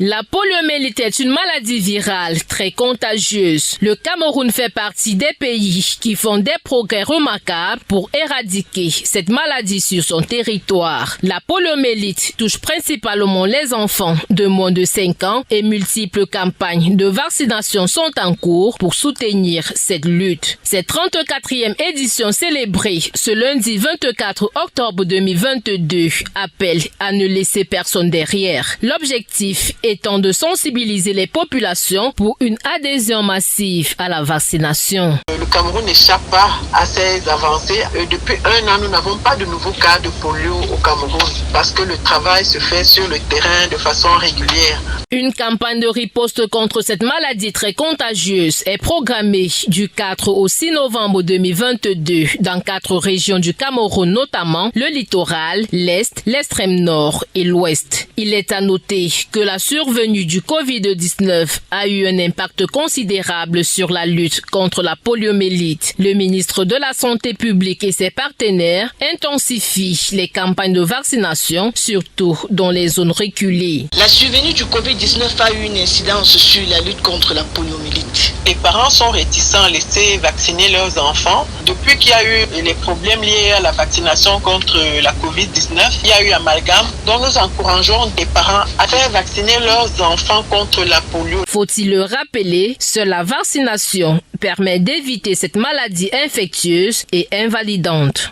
La poliomyélite est une maladie virale très contagieuse. Le Cameroun fait partie des pays qui font des progrès remarquables pour éradiquer cette maladie sur son territoire. La poliomyélite touche principalement les enfants de moins de 5 ans et multiples campagnes de vaccination sont en cours pour soutenir cette lutte. Cette 34e édition célébrée ce lundi 24 octobre 2022 appelle à ne laisser personne derrière. L'objectif étant de sensibiliser les populations pour une adhésion massive à la vaccination. Le Cameroun n'échappe pas à ces avancées. Depuis 1 an, nous n'avons pas de nouveaux cas de polio au Cameroun parce que le travail se fait sur le terrain de façon régulière. Une campagne de riposte contre cette maladie très contagieuse est programmée du 4 au 6 novembre 2022 dans 4 régions du Cameroun, notamment le littoral, l'Est, l'extrême nord et l'Ouest. Il est à noter que la survenue du Covid-19 a eu un impact considérable sur la lutte contre la poliomyélite. Le ministre de la Santé publique et ses partenaires intensifient les campagnes de vaccination, surtout dans les zones reculées. La survenue du Covid-19 a eu une incidence sur la lutte contre la poliomyélite. Les parents sont réticents à laisser vacciner leurs enfants. Depuis qu'il y a eu les problèmes liés à la vaccination contre la Covid-19, il y a eu amalgame. Donc nous encourageons les parents à faire vacciner leurs enfants contre la polio. Faut-il le rappeler, seule la vaccination permet d'éviter cette maladie infectieuse et invalidante.